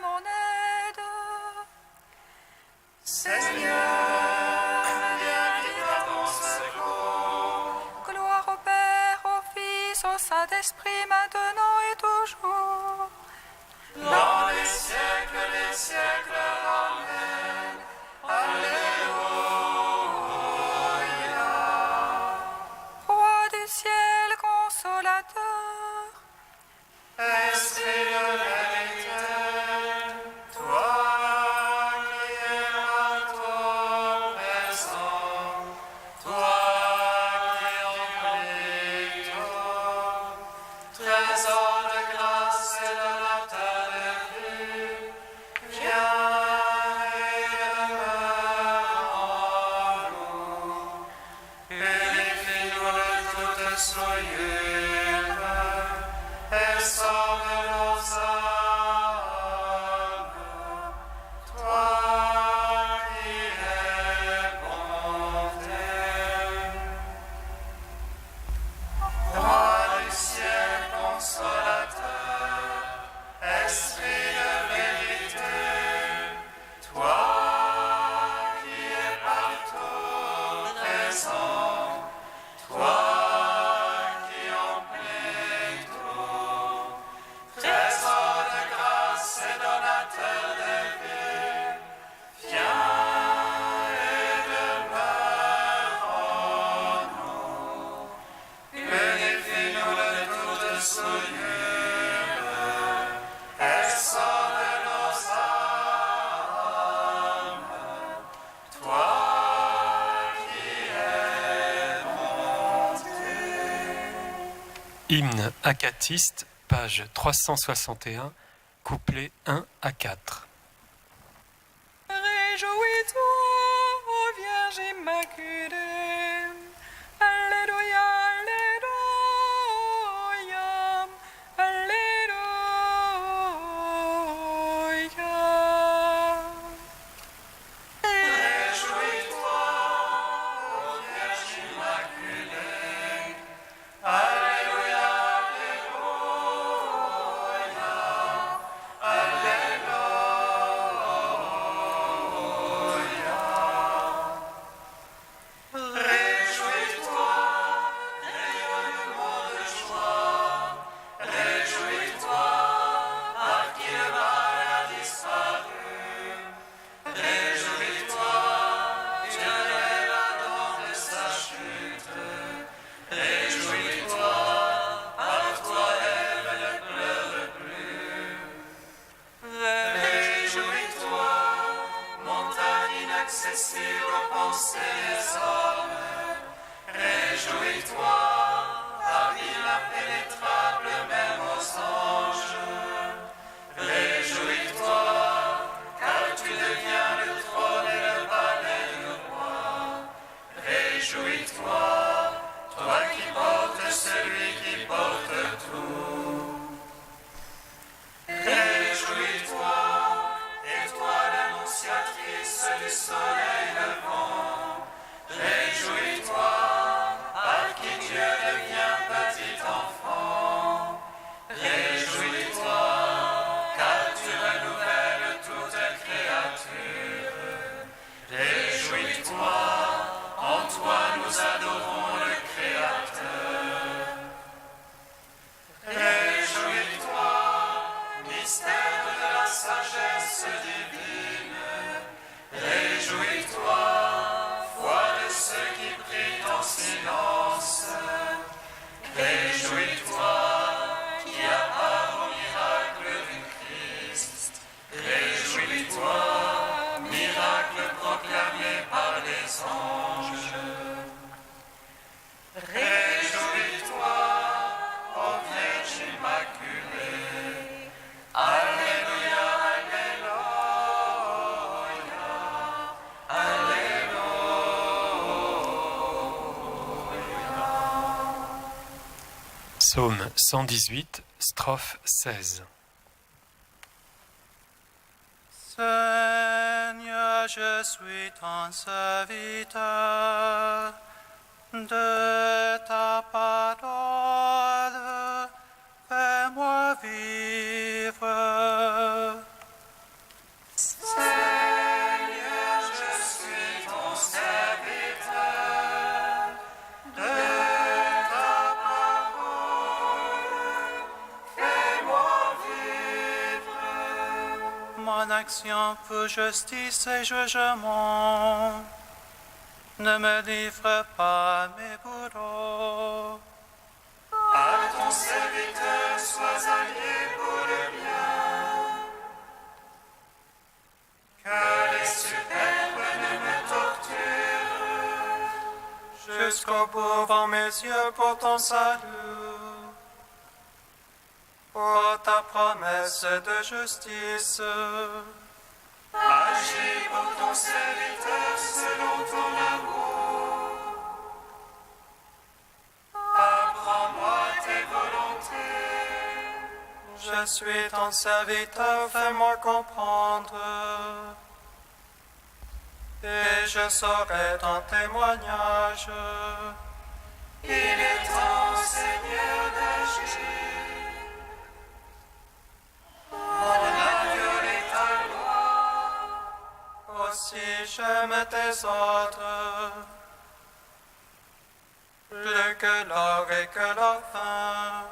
mon aide. Seigneur, viens vite à mon secours. Gloire au Père, au Fils, au Saint-Esprit, maintenant et toujours. Dans les siècles, Amen. Alléluia. Roi du ciel, consolateur, Esprit de vérité, toi qui es maintenant présent, toi qui remplis tout, trésor de grâce et de natalité, viens et demeure en nous. Purifie-nous de toute souillure et sauve nos âmes. Toi qui es bonté. Roi du ciel consolateur, Esprit de vérité, toi qui es partout présent, toi qui emplis tout, trésor de grâce et donateur des vies, viens et demeure en nous. Purifie-nous de toute souillure et sauve nos âmes. Toi qui es bonté. Hymne acatiste, page 361, couplets 1 à 4. réjouis-toi, ô Vierge Immaculée. Alléluia, Alléluia, Alléluia. Réjouis-toi, ô Vierge Immaculée. Alléluia, Alléluia. Réjouis-toi, rayonnement de joie. Réjouis-toi, par qui le mal a disparu. Réjouis-toi, Dieu lève Adam de sa chute. Réjouis-toi, par toi Ève ne pleure plus. Réjouis-toi, montagne inaccessible aux pensées des hommes. Réjouis-toi, ville impénétrable même aux anges. Réjouis-toi, car tu deviens le trône et le palais du roi. Réjouis-toi, toi qui portes celui qui porte tout. Réjouis-toi, étoile annonciatrice du soleil levant. Réjouis-toi, par qui Dieu devient petit enfant. Réjouis-toi, car tu renouvelles toute créature. Réjouis-toi, en toi nous adorons le Créateur. Réjouis-toi, mystère de la sagesse divine. Réjouis-toi, foi de ceux qui prient en silence. Réjouis-toi, qui a part au miracle du Christ. Réjouis-toi, miracle proclamé par les anges. Réjouis-toi, ô Vierge Immaculée. Alléluia, Alléluia, Alléluia. Psaume 118, strophe 16. Seigneur, je suis ton serviteur. De ta parole, fais-moi vivre. action pour justice et jugement. Ne me livre pas mes bourreaux. À ton serviteur, sois allié pour le bien. Que les superbes ne me torturent. Jusqu'au bout vend mes yeux pour ton salut. Pour ta promesse de justice. Agis pour ton serviteur selon ton amour. Apprends-moi tes volontés. Je suis ton serviteur, fais-moi comprendre. Et je saurai ton témoignage. Il est temps, Seigneur, d'agir. On a violé ta loi. Aussi j'aime tes ordres. Plus que l'or et que l'orphin.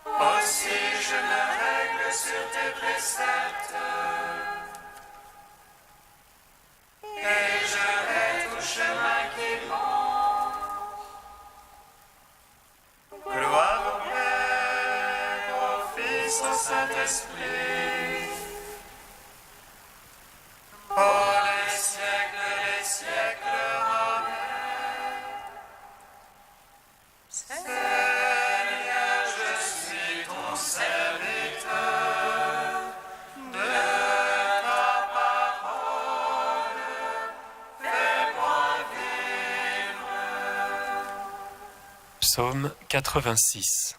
Aussi je me règle sur tes préceptes. Et je hais tout chemin qui monte. Gloire au Père, au Fils, au Saint-Esprit. Pour les siècles, Amen. Seigneur, je suis ton serviteur. De ta parole, fais-moi vivre. Psaume 86.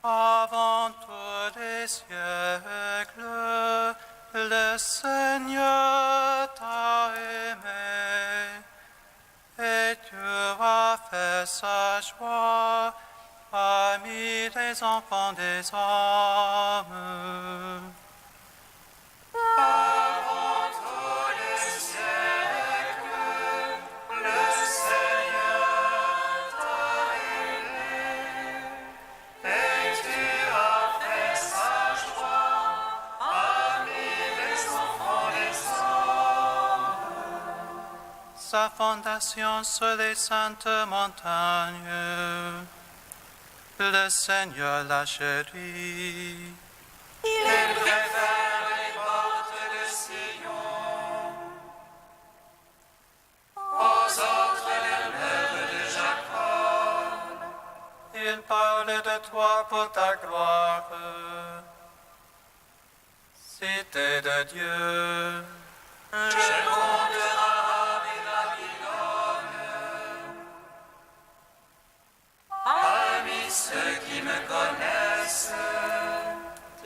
Avant tous les siècles, le Seigneur t'a aimé, et tu as fait sa joie parmi les enfants des hommes. Avant tous les siècles, le Seigneur t'a aimé, et tu as fait sa joie parmi les enfants des hommes. Sa fondation sur les saintes montagnes, le Seigneur l'a chéri. Il préfère les portes de Sion aux autres demeures de Jacob. Il parle de toi pour ta gloire, cité de Dieu. Je compte Rahab et Babylone parmi ceux qui me connaissent.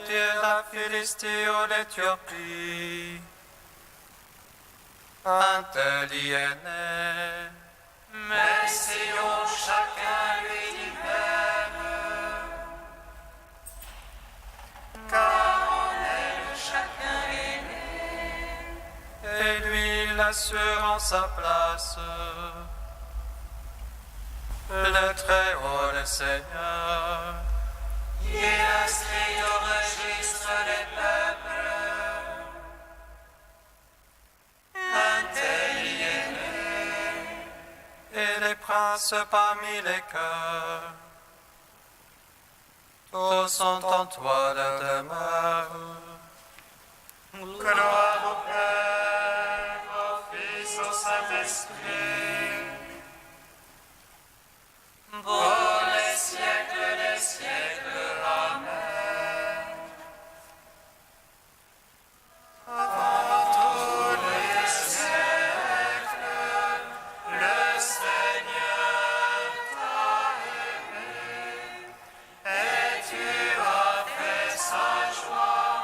Dieu la Philistie ou l'Éthiopie, un tel y est né. Mais Sion, chacun lui dit même, car en elle chacun est né. Et lui l'assure en sa place. Le Très-Haut, le Seigneur, Il inscrit au registre les peuples. Un tel y est né. et les princes parmi les cœurs. Tous sont en toi leur demeure. Gloire au Père, au Fils, au Saint-Esprit. Pour les siècles des siècles. Amen. Avant tous les siècles, le Seigneur t'a aimé, et tu as fait sa joie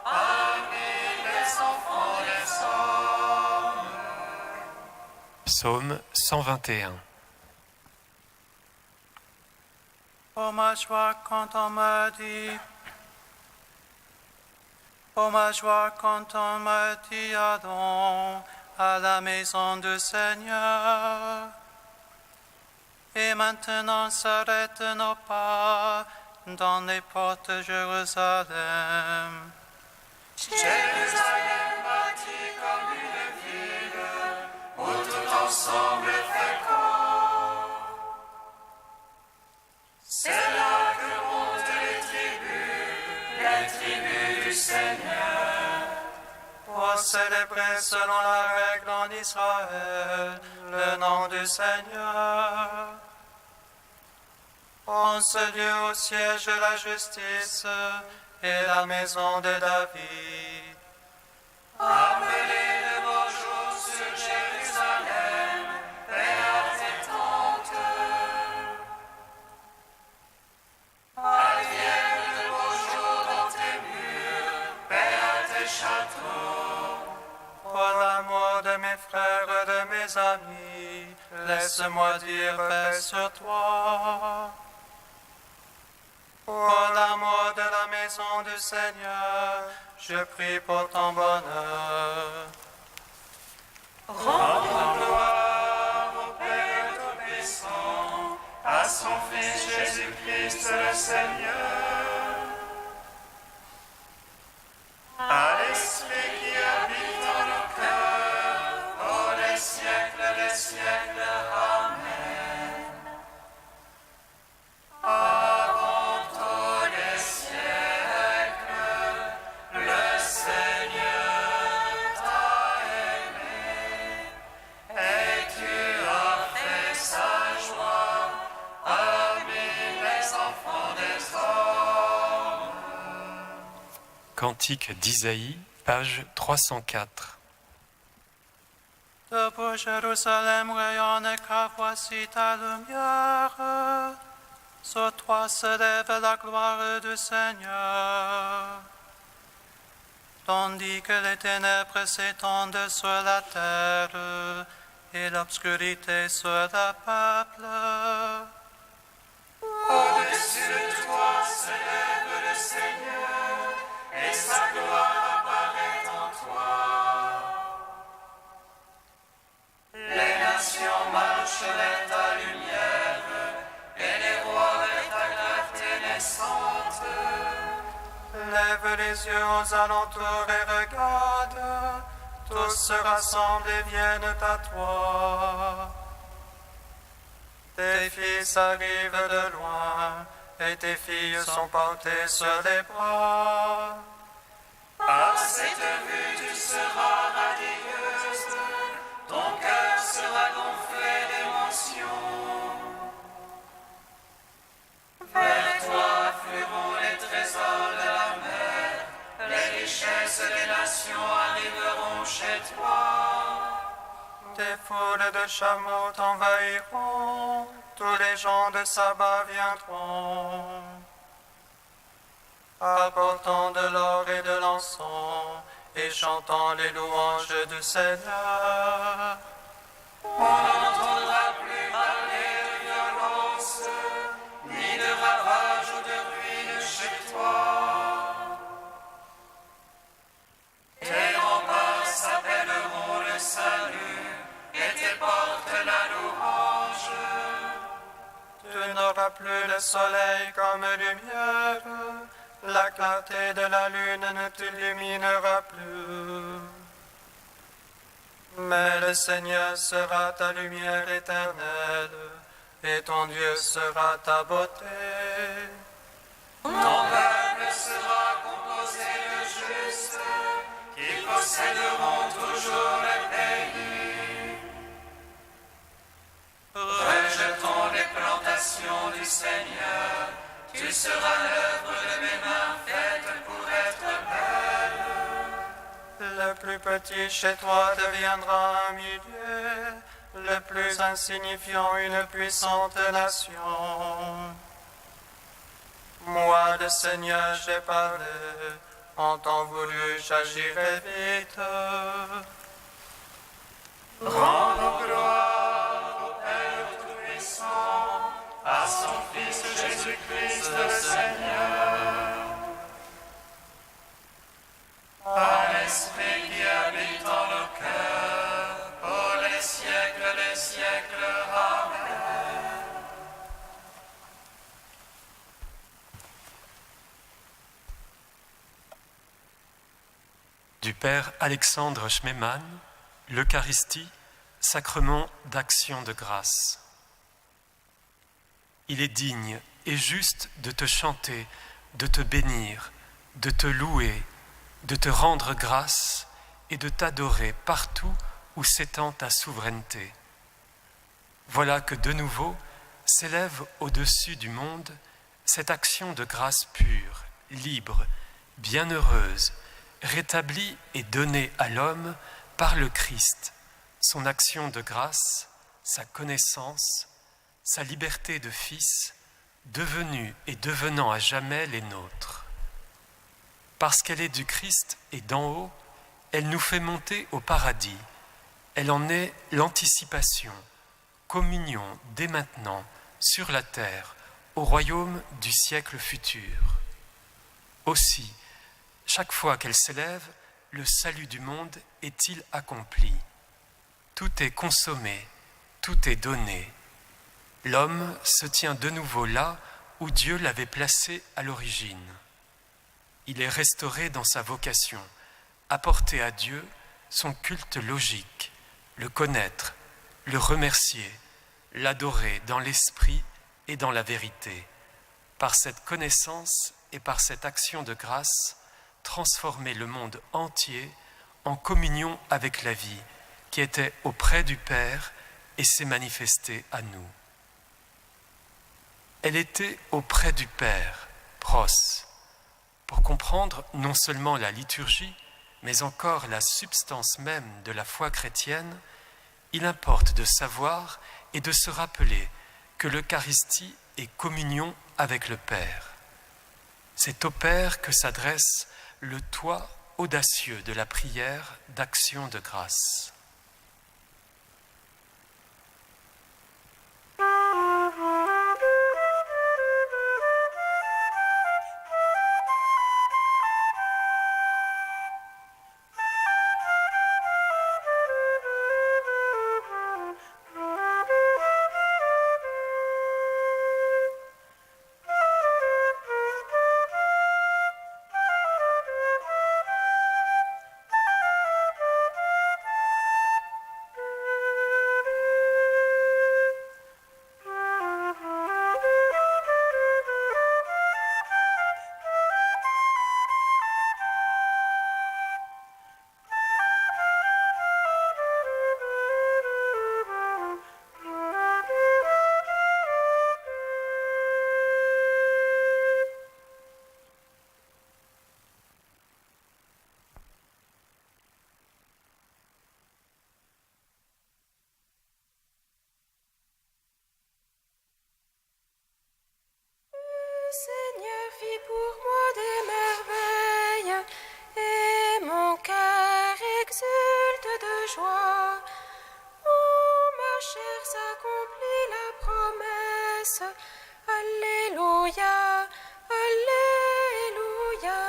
parmi les enfants des hommes. Psaume 121. Pour ma joie quand on m'a dit, pour ma joie quand on m'a dit, allons à la maison du Seigneur. Et maintenant s'arrêtent nos pas dans les portes de Jérusalem. Jérusalem bâtie comme une ville, où tout ensemble fait corps. C'est là que montent les tribus du Seigneur. Pour célébrer selon la règle en Israël le nom du Seigneur. En ce lieu où siège la justice et la maison de David. Appelez de beaux jours sur Jérusalem, paix et tentes. Advienne de beaux jours dans tes murs, paix à tes châteaux. Pour l'amour de mes frères et de mes amis, laisse-moi dire paix sur toi. Pour l'amour de la maison du Seigneur, je prie pour ton bonheur. Rendons gloire au Père Tout-Puissant, à son Fils Jésus-Christ le Seigneur, à l'Esprit qui habite dans nos cœurs, pour les siècles des siècles. Amen. Avant tous les siècles, le Seigneur t'a aimé, et tu as fait sa joie parmi les enfants des hommes. Cantique d'Isaïe, page 304. Debout Jérusalem rayonne car voici ta lumière. Sur toi se lève la gloire du Seigneur. Tandis que les ténèbres s'étendent sur la terre et l'obscurité sur le peuple. Au-dessus de toi se lève le Seigneur, et sa gloire apparaît en toi. Les nations marchent vers ta lumière, et les rois vers ta clarté naissante. Lève les yeux aux alentours et regarde. Tous se rassemblent et viennent à toi. Tes fils arrivent de loin, et tes filles sont portées sur les bras. À cette vue tu seras radieuse, ton cœur sera gonflé d'émotion. Vers toi afflueront les trésors de la mer, les richesses des nations arriveront chez toi. Des foules de chameaux t'envahiront, tous les gens de Saba viendront. Apportant de l'or et de l'encens, et chantant les louanges du Seigneur. On n'entendra plus parler de violence, ni de ravage ou de ruine chez toi. Tes remparts s'appelleront le salut, et tes portes la louange. Tu n'auras plus le soleil comme lumière, la clarté de la lune ne t'illuminera plus. Mais le Seigneur sera ta lumière éternelle, et ton Dieu sera ta beauté. Ton peuple sera composé de justes, qui posséderont toujours le pays. Rejetons les plantations du Seigneur, tu seras l'œuvre de mes mains faite pour être belle. Le plus petit chez toi deviendra un millier, le plus insignifiant une puissante nation. Moi, le Seigneur, j'ai parlé, en temps voulu, j'agirai vite. Rendons gloire au Père Tout-Puissant, à son Fils Jésus-Christ le Seigneur, à l'Esprit qui habite en nos cœurs, pour les siècles des siècles. Amen. du Père Alexandre Schmemann, l'Eucharistie, sacrement d'action de grâce. Il est digne et juste de te chanter, de te bénir, de te louer, de te rendre grâce et de t'adorer partout où s'étend ta souveraineté. Voilà que de nouveau s'élève au-dessus du monde cette action de grâce pure, libre, bienheureuse, rétablie et donnée à l'homme par le Christ, son action de grâce, sa connaissance, sa liberté de fils, devenue et devenant à jamais les nôtres. Parce qu'elle est du Christ et d'en haut, elle nous fait monter au paradis. Elle en est l'anticipation, communion dès maintenant, sur la terre, au royaume du siècle futur. Aussi, chaque fois qu'elle s'élève, le salut du monde est-il accompli. Tout est consommé, tout est donné. L'homme se tient de nouveau là où Dieu l'avait placé à l'origine. Il est restauré dans sa vocation, apporter à Dieu son culte logique, le connaître, le remercier, l'adorer dans l'esprit et dans la vérité. Par cette connaissance et par cette action de grâce, transformer le monde entier en communion avec la vie qui était auprès du Père et s'est manifestée à nous. Elle était auprès du Père, pros. Pour comprendre non seulement la liturgie, mais encore la substance même de la foi chrétienne, il importe de savoir et de se rappeler que l'Eucharistie est communion avec le Père. C'est au Père que s'adresse le toit audacieux de la prière d'action de grâce. Seigneur fit pour moi des merveilles, et mon cœur exulte de joie. Oh, ma chair s'accomplit la promesse. Alléluia, Alléluia.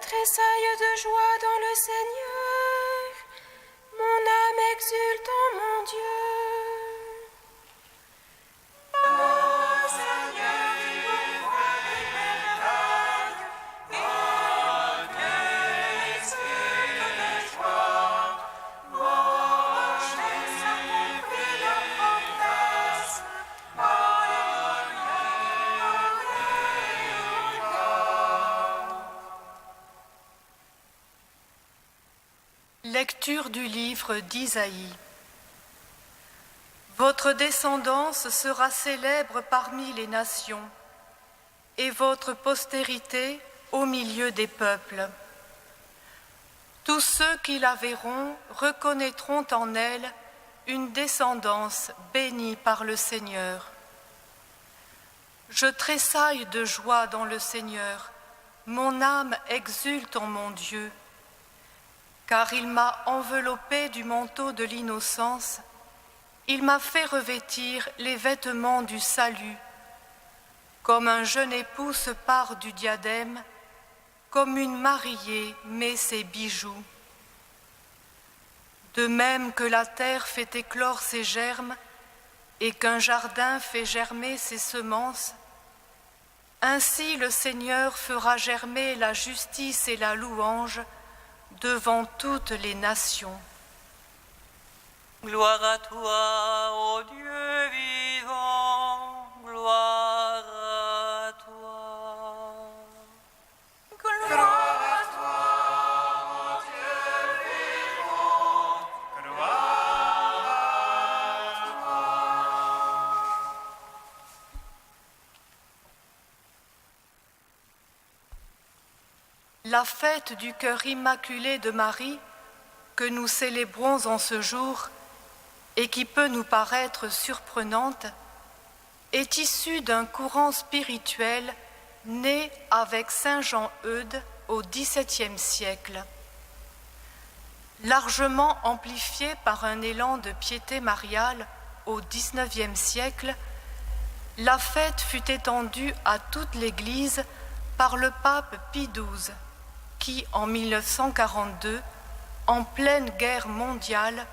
Tressaille de joie dans le Seigneur, mon âme exulte en mon Dieu. Mon Seigneur fit pour moi des merveilles, mon cœur exulte de joie. Mon chair s'accomplit la promesse. Lecture du livre d'Isaïe. Votre descendance sera célèbre parmi les nations, et votre postérité au milieu des peuples. Tous ceux qui la verront reconnaîtront en elle une descendance bénie par le Seigneur. Je tressaille de joie dans le Seigneur, mon âme exulte en mon Dieu. Car il m'a enveloppé du manteau de l'innocence, il m'a fait revêtir les vêtements du salut Comme un jeune époux se pare du diadème, comme une mariée met ses bijoux. De même que la terre fait éclore ses germes et qu'un jardin fait germer ses semences, ainsi le Seigneur fera germer la justice et la louange devant toutes les nations. Gloire à toi, ô Dieu vivant, gloire à toi. Gloire à toi, mon Dieu vivant, gloire à toi. La fête du cœur immaculé de Marie, que nous célébrons en ce jour, et qui peut nous paraître surprenante, est issue d'un courant spirituel né avec saint Jean Eudes au XVIIe siècle. Largement amplifié par un élan de piété mariale au XIXe siècle, la fête fut étendue à toute l'Église par le pape Pie XII, qui, en 1942, en pleine guerre mondiale,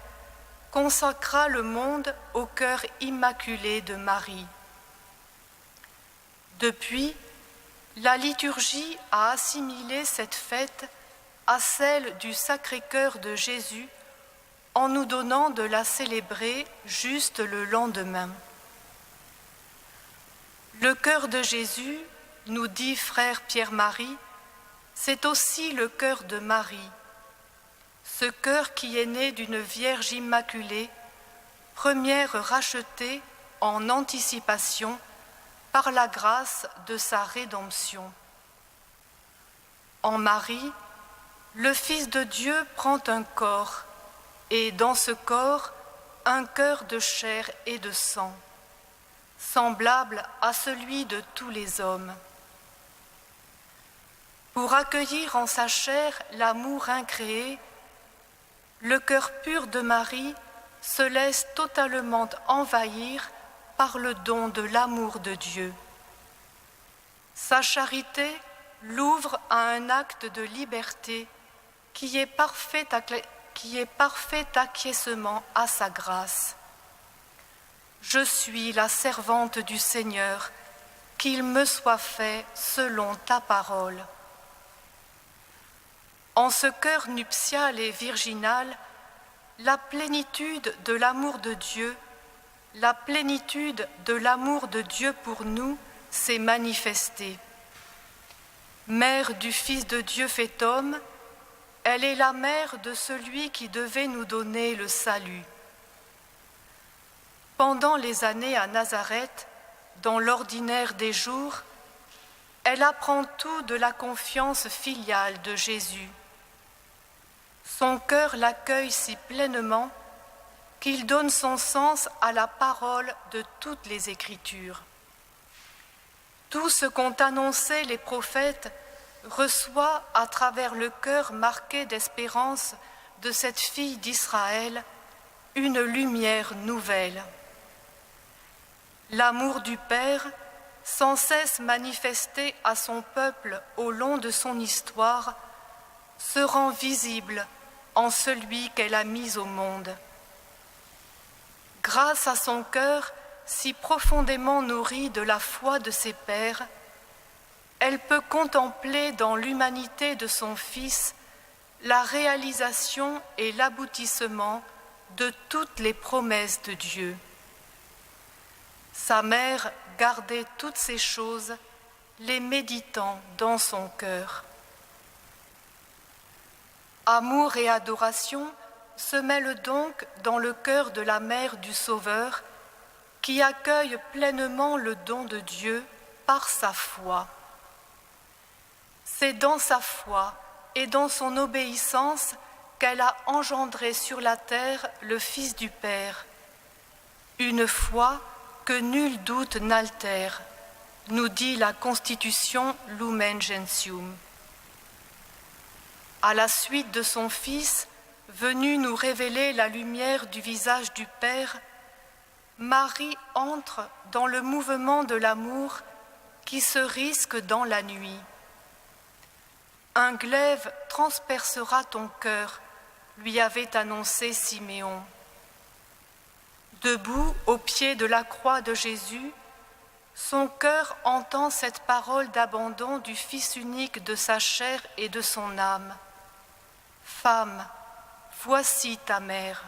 consacra le monde au cœur immaculé de Marie. Depuis, la liturgie a assimilé cette fête à celle du Sacré-Cœur de Jésus en nous donnant de la célébrer juste le lendemain. Le cœur de Jésus, nous dit frère Pierre-Marie, c'est aussi le cœur de Marie, ce cœur qui est né d'une Vierge immaculée, première rachetée en anticipation par la grâce de sa rédemption. En Marie, le Fils de Dieu prend un corps, et dans ce corps, un cœur de chair et de sang, semblable à celui de tous les hommes. Pour accueillir en sa chair l'amour incréé, le cœur pur de Marie se laisse totalement envahir par le don de l'amour de Dieu. Sa charité l'ouvre à un acte de liberté qui est parfait acquiescement à sa grâce. Je suis la servante du Seigneur, qu'il me soit fait selon ta parole. En ce cœur nuptial et virginal, la plénitude de l'amour de Dieu, la plénitude de l'amour de Dieu pour nous s'est manifestée. Mère du Fils de Dieu fait homme, elle est la mère de celui qui devait nous donner le salut. Pendant les années à Nazareth, dans l'ordinaire des jours, elle apprend tout de la confiance filiale de Jésus. Son cœur l'accueille si pleinement qu'il donne son sens à la parole de toutes les Écritures. Tout ce qu'ont annoncé les prophètes reçoit à travers le cœur marqué d'espérance de cette fille d'Israël une lumière nouvelle. L'amour du Père, sans cesse manifesté à son peuple au long de son histoire, se rend visible en celui qu'elle a mis au monde. Grâce à son cœur si profondément nourri de la foi de ses pères, elle peut contempler dans l'humanité de son Fils la réalisation et l'aboutissement de toutes les promesses de Dieu. Sa mère gardait toutes ces choses, les méditant dans son cœur. Amour et adoration se mêlent donc dans le cœur de la mère du Sauveur, qui accueille pleinement le don de Dieu par sa foi. C'est dans sa foi et dans son obéissance qu'elle a engendré sur la terre le Fils du Père, une foi que nul doute n'altère, nous dit la Constitution Lumen Gentium. À la suite de son Fils, venu nous révéler la lumière du visage du Père, Marie entre dans le mouvement de l'amour qui se risque dans la nuit. Un glaive transpercera ton cœur, lui avait annoncé Siméon. Debout au pied de la croix de Jésus, son cœur entend cette parole d'abandon du Fils unique de sa chair et de son âme. Femme, voici ta mère.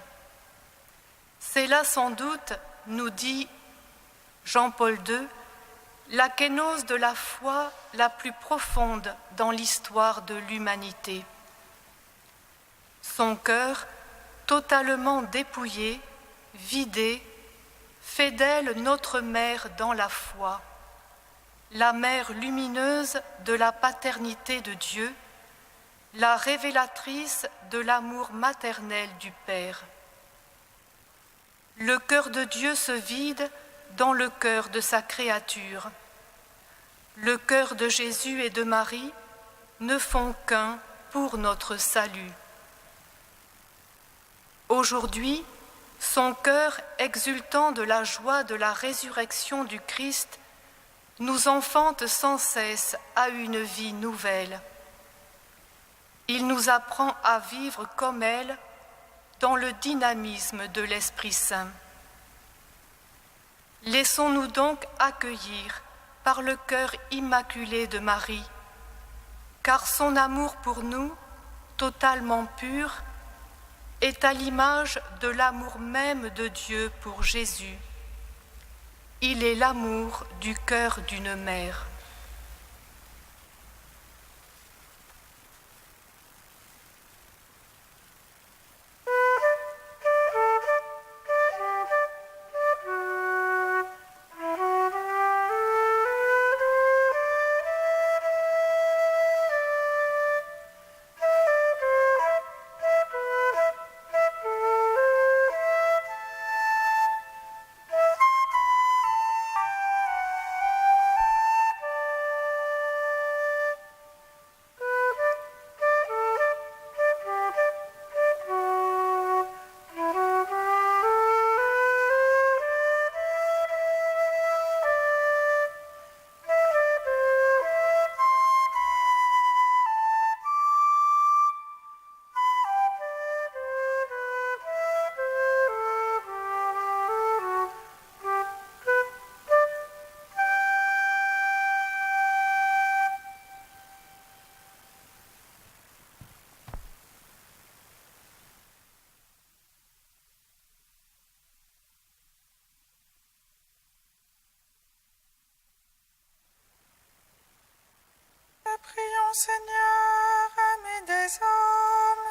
C'est là sans doute, nous dit Jean-Paul II, la kénose de la foi la plus profonde dans l'histoire de l'humanité. Son cœur, totalement dépouillé, vidé, fait d'elle notre mère dans la foi, la mère lumineuse de la paternité de Dieu, la révélatrice de l'amour maternel du Père. Le cœur de Dieu se vide dans le cœur de sa créature. Le cœur de Jésus et de Marie ne font qu'un pour notre salut. Aujourd'hui, son cœur exultant de la joie de la résurrection du Christ nous enfante sans cesse à une vie nouvelle. Il nous apprend à vivre comme elle dans le dynamisme de l'Esprit Saint. Laissons-nous donc accueillir par le cœur immaculé de Marie, car son amour pour nous, totalement pur, est à l'image de l'amour même de Dieu pour Jésus. Il est l'amour du cœur d'une mère. Prions, Seigneur, ami des hommes.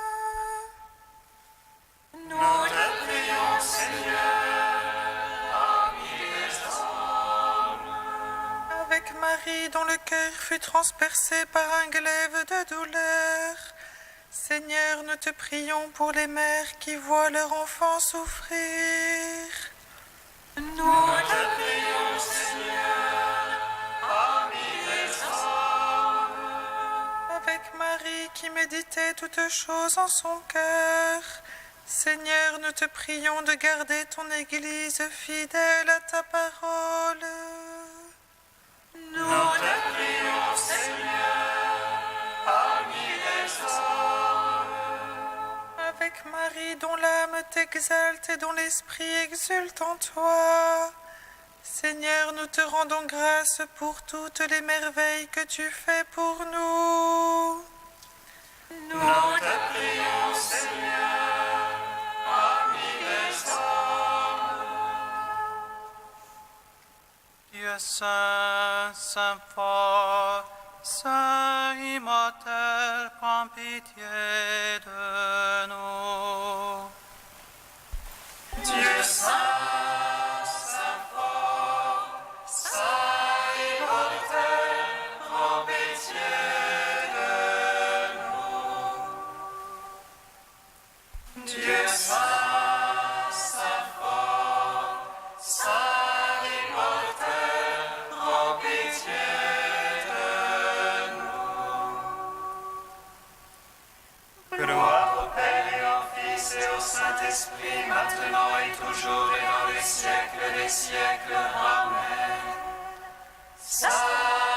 Nous te prions, Seigneur, ami des hommes. Avec Marie, dont le cœur fut transpercé par un glaive de douleur, Seigneur, nous te prions pour les mères qui voient leur enfant souffrir. Nous te prions, Seigneur, ami des hommes. Avec Marie qui méditait toutes choses en son cœur, Seigneur, nous te prions de garder ton Église fidèle à ta parole. Nous te prions, Seigneur, ami des hommes. Avec Marie dont l'âme t'exalte et dont l'esprit exulte en toi, Seigneur, nous te rendons grâce pour toutes les merveilles que tu fais pour nous. Nous te prions, Seigneur, ami des hommes. Dieu saint, saint fort, saint immortel, prends pitié de nous. Dieu saint, saint fort, saint immortel, prends pitié de nous. Dieu saint, saint fort, saint immortel, prends pitié de nous. Gloire au Père et au Fils et au Saint-Esprit, maintenant et toujours et dans les siècles des siècles. Amen. Saint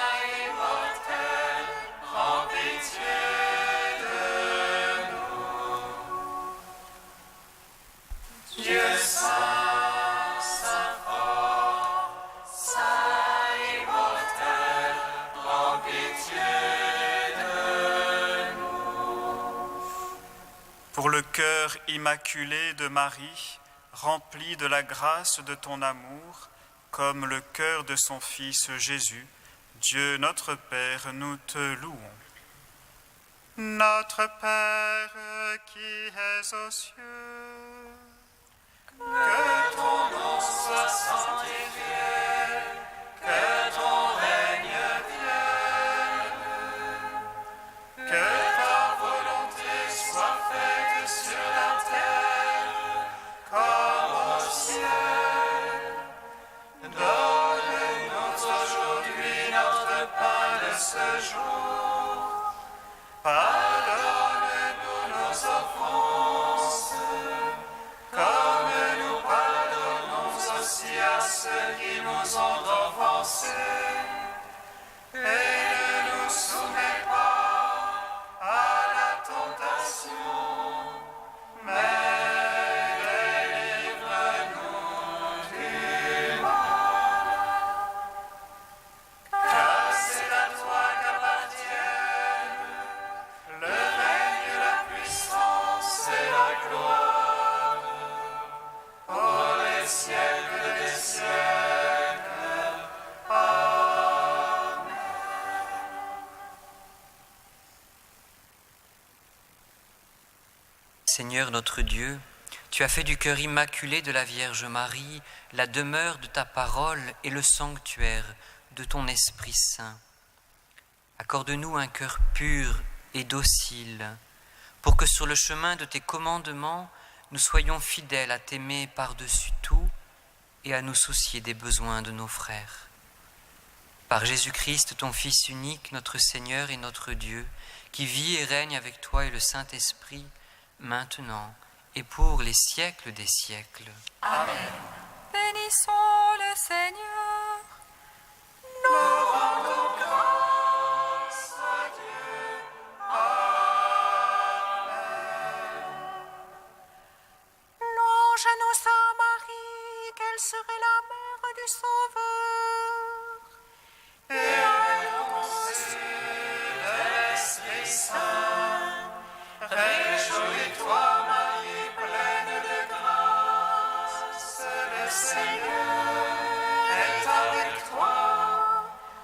pour le cœur immaculé de Marie, rempli de la grâce de ton amour, comme le cœur de son Fils Jésus, Dieu notre Père, nous te louons. Notre Père qui es aux cieux, Que ton nom soit sanctifié, que ton règne vienne, que ta volonté soit faite sur la terre comme au ciel. Donne-nous aujourd'hui notre pain de ce jour. Pardonne-nous nos offenses, comme nous pardonnons aussi à ceux qui nous ont offensés. Et ne nous soumets pas à la tentation, mais délivre-nous du mal. Car c'est à toi qu'appartiennent le règne, la puissance et la gloire, pour les siècles des siècles. Amen. Seigneur notre Dieu, tu as fait du cœur immaculé de la Vierge Marie la demeure de ta parole et le sanctuaire de ton Esprit Saint. Accorde-nous un cœur pur et docile, pour que sur le chemin de tes commandements, nous soyons fidèles à t'aimer par-dessus tout et à nous soucier des besoins de nos frères. Par Jésus-Christ, ton Fils unique, notre Seigneur et notre Dieu, qui vit et règne avec toi et le Saint-Esprit, maintenant et pour les siècles des siècles. Amen. Bénissons le Seigneur. Nous rendons grâce à Dieu. Amen. Louange à nos saints Marie, qu'elle serait la mère du Sauveur. Et à l'onction de l'Esprit Saint, réjouis-toi, Marie, pleine de grâce, le Seigneur est avec toi.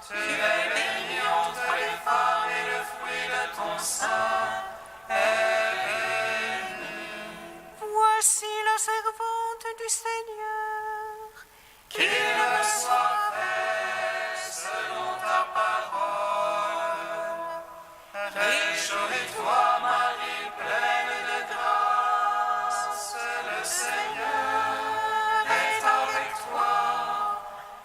Tu es bénie entre les femmes et le fruit de ton sein est béni. Voici la servante du Seigneur. Qu'il me soit fait selon ta parole. Réjouis-toi, Marie, pleine de grâce, le Seigneur est avec toi.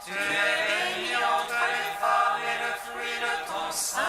Tu es bénie entre les femmes et le fruit de ton sein